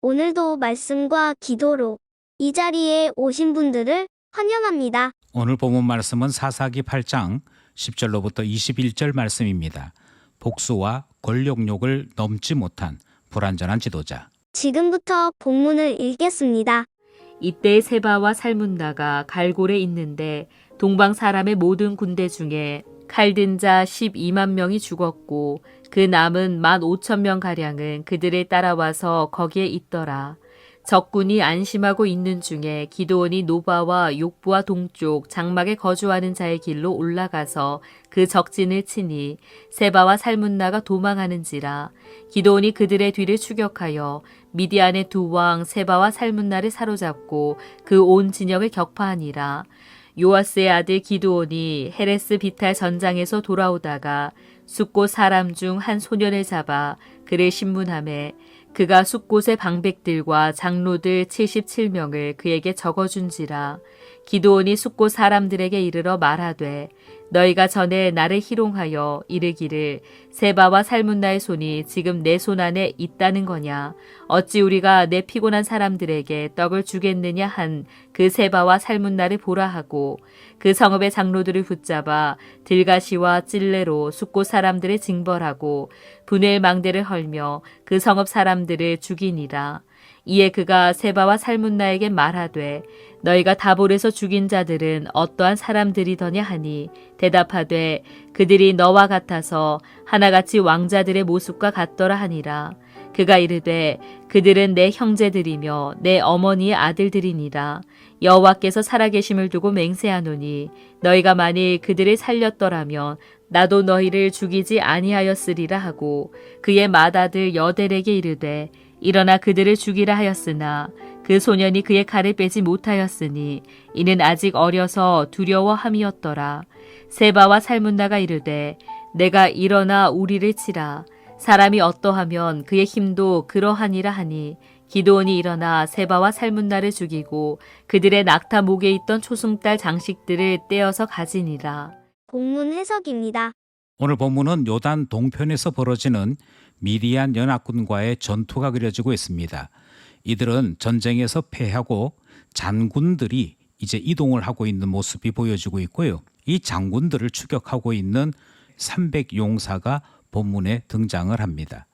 오늘도 말씀과 기도로 이 자리에 오신 분들을 환영합니다. 오늘 본문 말씀은 사사기 8장 10절로부터 21절 말씀입니다. 복수와 권력욕을 넘지 못한 불완전한 지도자. 지금부터 본문을 읽겠습니다. 이때 세바와 살문나가 갈골에 있는데 동방 사람의 모든 군대 중에 칼든 자 12만 명이 죽었고 그 남은 15,000명 가량은 그들을 따라와서 거기에 있더라. 적군이 안심하고 있는 중에 기드온이 노바와 욕부와 동쪽 장막에 거주하는 자의 길로 올라가서 그 적진을 치니 세바와 살문나가 도망하는지라. 기드온이 그들의 뒤를 추격하여 미디안의 두 왕 세바와 살문나를 사로잡고 그 온 진영을 격파하니라. 요아스의 아들 기드온이 헤레스 비탈 전장에서 돌아오다가 숫곳 사람 중 한 소년을 잡아 그를 신문하매 그가 숫곳의 방백들과 장로들 77명을 그에게 적어준지라. 기드온이 숫곳 사람들에게 이르러 말하되 너희가 전에 나를 희롱하여 이르기를 세바와 살문나의 손이 지금 내 손 안에 있다는 거냐. 어찌 우리가 내 피곤한 사람들에게 떡을 주겠느냐 한 그 세바와 살문나를 보라 하고 그 성읍의 장로들을 붙잡아 들가시와 찔레로 숫곳 사람들을 징벌하고 분해의 망대를 헐며 그 성읍 사람들을 죽이니라. 이에 그가 세바와 살문나에게 말하되 너희가 다볼에서 죽인 자들은 어떠한 사람들이더냐 하니 대답하되 그들이 너와 같아서 하나같이 왕자들의 모습과 같더라 하니라. 그가 이르되 그들은 내 형제들이며 내 어머니의 아들들이니라. 여호와께서 살아계심을 두고 맹세하노니 너희가 만일 그들을 살렸더라면 나도 너희를 죽이지 아니하였으리라 하고 그의 맏아들 여델에게 이르되 일어나 그들을 죽이라 하였으나 그 소년이 그의 칼을 빼지 못하였으니 이는 아직 어려서 두려워함이었더라. 세바와 살문나가 이르되 내가 일어나 우리를 치라. 사람이 어떠하면 그의 힘도 그러하니라 하니 기드온이 일어나 세바와 살문나를 죽이고 그들의 낙타 목에 있던 초승달 장식들을 떼어서 가지니라. 본문 해석입니다. 오늘 본문은 요단 동편에서 벌어지는 미디안 연합군과의 전투가 그려지고 있습니다. 이들은 전쟁에서 패하고 장군들이 이제 이동을 하고 있는 모습이 보여지고 있고요. 이 장군들을 추격하고 있는 300용사가 본문에 등장을 합니다.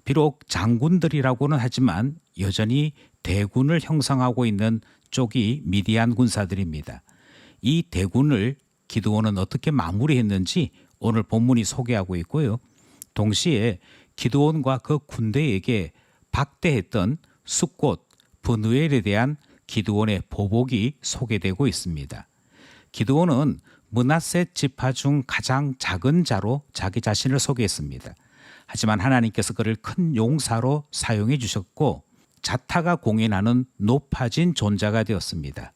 비록 장군들이라고는 하지만 여전히 대군을 형성하고 있는 쪽이 미디안 군사들입니다. 이 대군을 기드온은 어떻게 마무리했는지 오늘 본문이 소개하고 있고요. 동시에 기드온과 그 군대에게 박대했던 숫곳 브누엘에 대한 기드온의 보복이 소개되고 있습니다. 기드온은 므낫세 지파 중 가장 작은 자로 자기 자신을 소개했습니다. 하지만 하나님께서 그를 큰 용사로 사용해 주셨고 자타가 공인하는 높아진 존재가 되었습니다.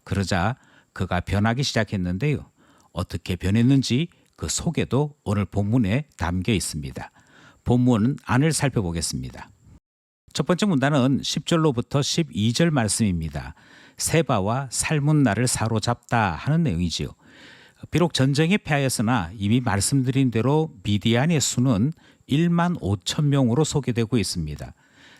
그러자 그가 변하기 시작했는데요. 어떻게 변했는지 그 소개도 오늘 본문에 담겨 있습니다. 본문 안을 살펴보겠습니다. 첫 번째 문단은 10절로부터 12절 말씀입니다. 세바와 살문나를 사로잡다 하는 내용이지요. 비록 전쟁에 패하였으나 이미 말씀드린 대로 미디안의 수는 1만 5천 명으로 소개되고 있습니다.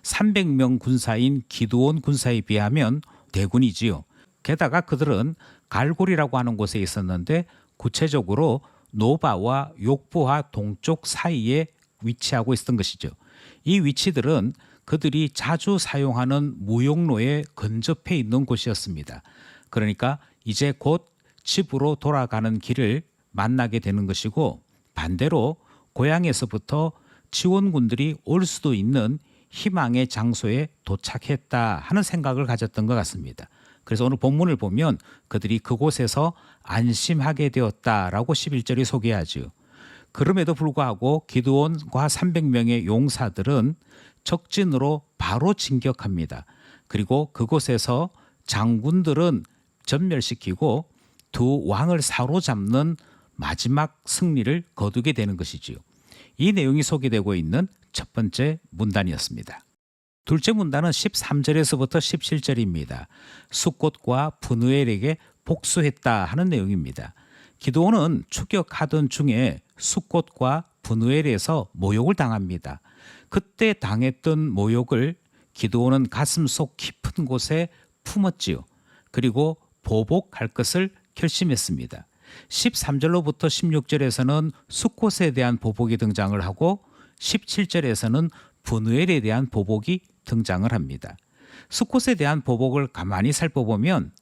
300명 군사인 기드온 군사에 비하면 대군이지요. 게다가 그들은 갈골이라고 하는 곳에 있었는데 구체적으로 노바와 욕부와 동쪽 사이에 위치하고 있었던 것이죠. 이 위치들은 그들이 자주 사용하는 무용로에 근접해 있는 곳이었습니다. 그러니까 이제 곧 집으로 돌아가는 길을 만나게 되는 것이고 반대로 고향에서부터 지원군들이 올 수도 있는 희망의 장소에 도착했다 하는 생각을 가졌던 것 같습니다. 그래서 오늘 본문을 보면 그들이 그곳에서 안심하게 되었다라고 11절이 소개하죠. 그럼에도 불구하고 기드온과 300명의 용사들은 적진으로 바로 진격합니다. 그리고 그곳에서 장군들은 전멸시키고 두 왕을 사로잡는 마지막 승리를 거두게 되는 것이지요. 이 내용이 소개되고 있는 첫 번째 문단이었습니다. 둘째 문단은 13절에서부터 17절입니다. 숫곳과 브누엘에게 복수했다 하는 내용입니다. 기드온은 추격하던 중에 숫곳과 브누엘에서 모욕을 당합니다. 그때 당했던 모욕을 기드온은 가슴 속 깊은 곳에 품었지요. 그리고 보복할 것을 결심했습니다. 13절로부터 16절에서는 숫곳에 대한 보복이 등장을 하고 17절에서는 분우엘에 대한 보복이 등장을 합니다. 숫곳에 대한 보복을 가만히 살펴보면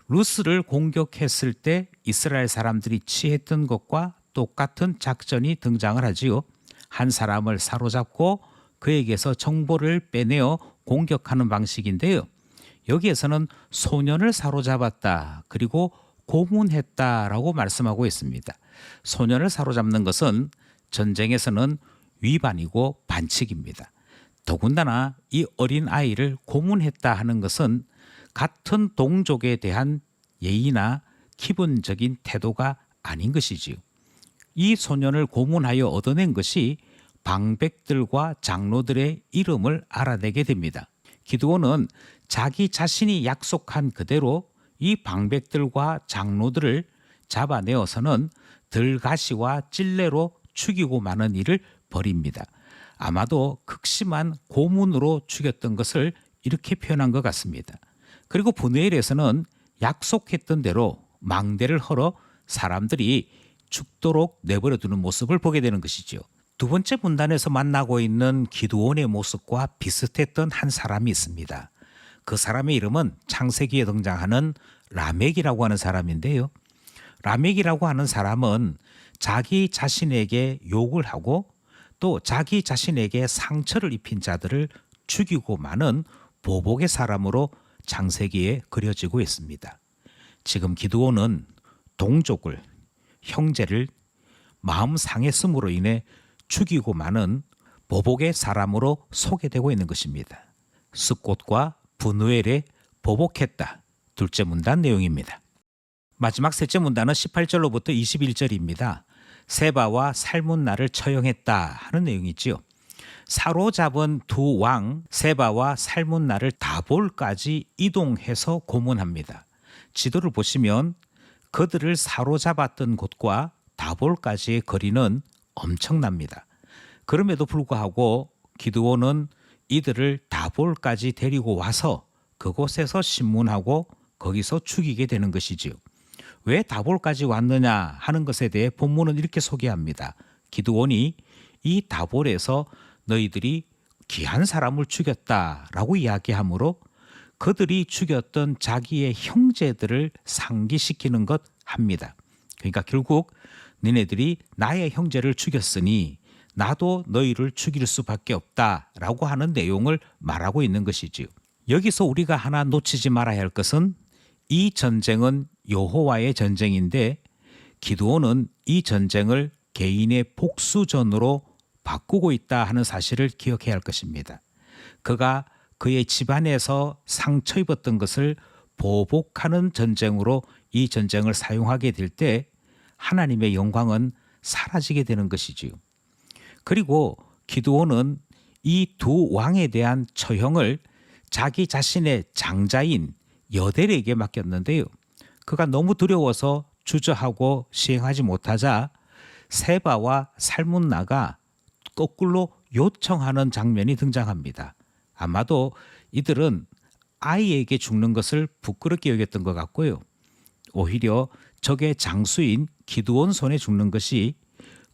루스를 공격했을 때 이스라엘 사람들이 취했던 것과 똑같은 작전이 등장을 하지요. 한 사람을 사로잡고 그에게서 정보를 빼내어 공격하는 방식인데요. 여기에서는 소년을 사로잡았다, 그리고 고문했다라고 말씀하고 있습니다. 소년을 사로잡는 것은 전쟁에서는 위반이고 반칙입니다. 더군다나 이 어린 아이를 고문했다 하는 것은 같은 동족에 대한 예의나 기본적인 태도가 아닌 것이지요. 이 소년을 고문하여 얻어낸 것이 방백들과 장로들의 이름을 알아내게 됩니다. 기드온은 자기 자신이 약속한 그대로 이 방백들과 장로들을 잡아내어서는 들가시와 찔레로 죽이고 마는 일을 벌입니다. 아마도 극심한 고문으로 죽였던 것을 이렇게 표현한 것 같습니다. 그리고 분우엘에서는 약속했던 대로 망대를 헐어 사람들이 죽도록 내버려두는 모습을 보게 되는 것이죠. 두 번째 문단에서 만나고 있는 기드온의 모습과 비슷했던 한 사람이 있습니다. 그 사람의 이름은 창세기에 등장하는 라멕이라고 하는 사람인데요. 라멕이라고 하는 사람은 자기 자신에게 욕을 하고 또 자기 자신에게 상처를 입힌 자들을 죽이고 마는 보복의 사람으로 창세기에 그려지고 있습니다. 지금 기드온은 동족을, 형제를 마음 상했음으로 인해 죽이고 마는 보복의 사람으로 소개되고 있는 것입니다. 숫곳과 분우엘에 보복했다. 둘째 문단 내용입니다. 마지막 셋째 문단은 18절로부터 21절입니다. 세바와 살문나를 처형했다 하는 내용이지요. 사로잡은 두 왕 세바와 살문나를 다볼까지 이동해서 고문합니다. 지도를 보시면 그들을 사로잡았던 곳과 다볼까지의 거리는 엄청납니다. 그럼에도 불구하고 기드온은 이들을 다볼까지 데리고 와서 그곳에서 신문하고 거기서 죽이게 되는 것이지요. 왜 다볼까지 왔느냐 하는 것에 대해 본문은 이렇게 소개합니다. 기드온이 이 다볼에서 너희들이 귀한 사람을 죽였다라고 이야기하므로 그들이 죽였던 자기의 형제들을 상기시키는 것 합니다. 그러니까 결국 너네들이 나의 형제를 죽였으니 나도 너희를 죽일 수밖에 없다라고 하는 내용을 말하고 있는 것이지요. 여기서 우리가 하나 놓치지 말아야 할 것은 이 전쟁은 여호와의 전쟁인데 기드온은 이 전쟁을 개인의 복수전으로 바꾸고 있다 하는 사실을 기억해야 할 것입니다. 그가 그의 집안에서 상처 입었던 것을 보복하는 전쟁으로 이 전쟁을 사용하게 될 때 하나님의 영광은 사라지게 되는 것이지요. 그리고 기드온은 이 두 왕에 대한 처형을 자기 자신의 장자인 여델에게 맡겼는데요. 그가 너무 두려워서 주저하고 시행하지 못하자 세바와 살문나가 거꾸로 요청하는 장면이 등장합니다. 아마도 이들은 아이에게 죽는 것을 부끄럽게 여겼던 것 같고요. 오히려 적의 장수인 기드온 손에 죽는 것이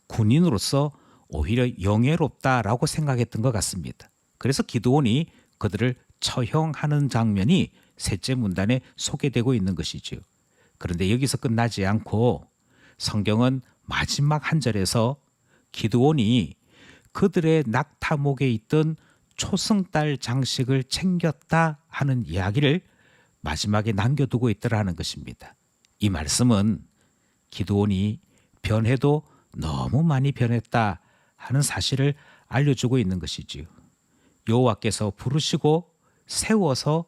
군인으로서 오히려 영예롭다라고 생각했던 것 같습니다. 그래서 기드온이 그들을 처형하는 장면이 셋째 문단에 소개되고 있는 것이죠. 그런데 여기서 끝나지 않고 성경은 마지막 한 절에서 기드온이 그들의 낙타목에 있던 초승달 장식을 챙겼다 하는 이야기를 마지막에 남겨두고 있더라는 것입니다. 이 말씀은 기드온이 변해도 너무 많이 변했다 하는 사실을 알려주고 있는 것이지요. 여호와께서 부르시고 세워서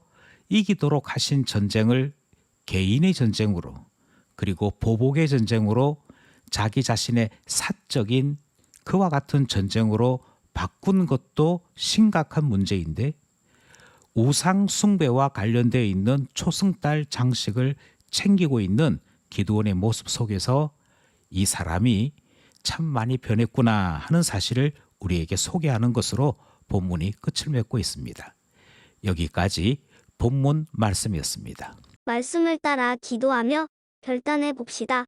이기도록 하신 전쟁을 개인의 전쟁으로 그리고 보복의 전쟁으로 자기 자신의 사적인 그와 같은 전쟁으로 바꾼 것도 심각한 문제인데 우상 숭배와 관련되어 있는 초승달 장식을 챙기고 있는 기드온의 모습 속에서 이 사람이 참 많이 변했구나 하는 사실을 우리에게 소개하는 것으로 본문이 끝을 맺고 있습니다. 여기까지 본문 말씀이었습니다. 말씀을 따라 기도하며 결단해 봅시다.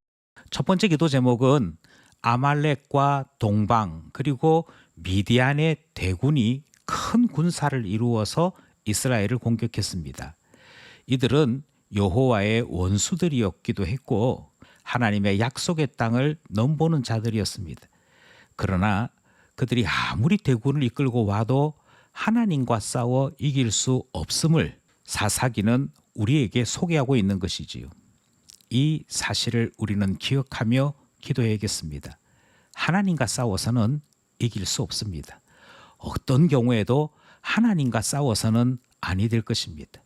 첫 번째 기도 제목은 아말렉과 동방 그리고 미디안의 대군이 큰 군사를 이루어서 이스라엘을 공격했습니다. 이들은 여호와의 원수들이었기도 했고 하나님의 약속의 땅을 넘보는 자들이었습니다. 그러나 그들이 아무리 대군을 이끌고 와도 하나님과 싸워 이길 수 없음을 사사기는 우리에게 소개하고 있는 것이지요. 이 사실을 우리는 기억하며 기도해야겠습니다. 하나님과 싸워서는 이길 수 없습니다. 어떤 경우에도 하나님과 싸워서는 아니 될 것입니다.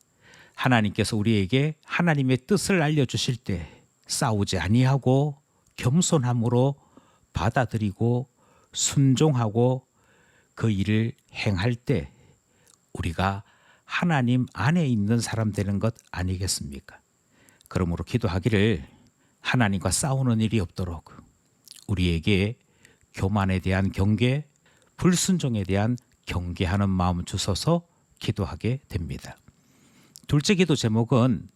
하나님께서 우리에게 하나님의 뜻을 알려주실 때 싸우지 아니하고 겸손함으로 받아들이고 순종하고 그 일을 행할 때 우리가 하나님 안에 있는 사람 되는 것 아니겠습니까? 그러므로 기도하기를 하나님과 싸우는 일이 없도록 우리에게 교만에 대한 경계, 불순종에 대한 경계하는 마음 주셔서 기도하게 됩니다. 둘째 기도 제목은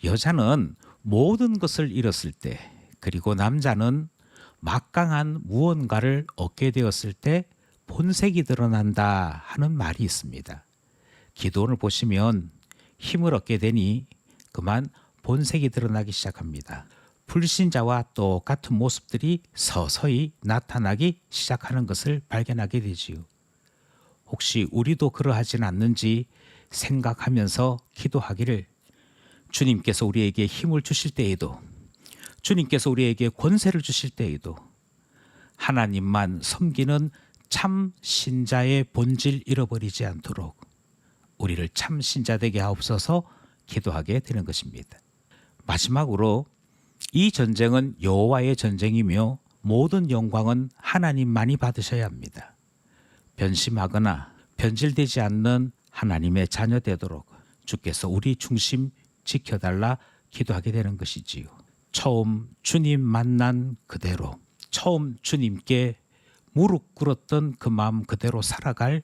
여자는 모든 것을 잃었을 때 그리고 남자는 막강한 무언가를 얻게 되었을 때 본색이 드러난다 하는 말이 있습니다. 기도원을 보시면 힘을 얻게 되니 그만 본색이 드러나기 시작합니다. 불신자와 똑같은 모습들이 서서히 나타나기 시작하는 것을 발견하게 되지요. 혹시 우리도 그러하진 않는지 생각하면서 기도하기를 주님께서 우리에게 힘을 주실 때에도 주님께서 우리에게 권세를 주실 때에도 하나님만 섬기는 참 신자의 본질 잃어버리지 않도록 우리를 참 신자 되게 하옵소서 기도하게 되는 것입니다. 마지막으로 이 전쟁은 여호와의 전쟁이며 모든 영광은 하나님만이 받으셔야 합니다. 변심하거나 변질되지 않는 하나님의 자녀 되도록 주께서 우리 중심 지켜달라 기도하게 되는 것이지요. 처음 주님 만난 그대로 처음 주님께 무릎 꿇었던 그 마음 그대로 살아갈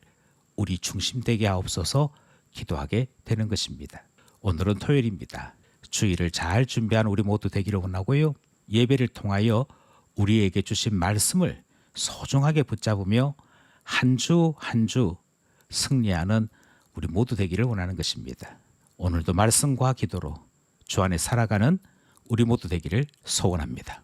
우리 중심 되게 하옵소서 기도하게 되는 것입니다. 오늘은 토요일입니다. 주일을 잘 준비한 우리 모두 되기를 원하고요. 예배를 통하여 우리에게 주신 말씀을 소중하게 붙잡으며 한 주 한 주 승리하는 우리 모두 되기를 원하는 것입니다. 오늘도 말씀과 기도로 주 안에 살아가는 우리 모두 되기를 소원합니다.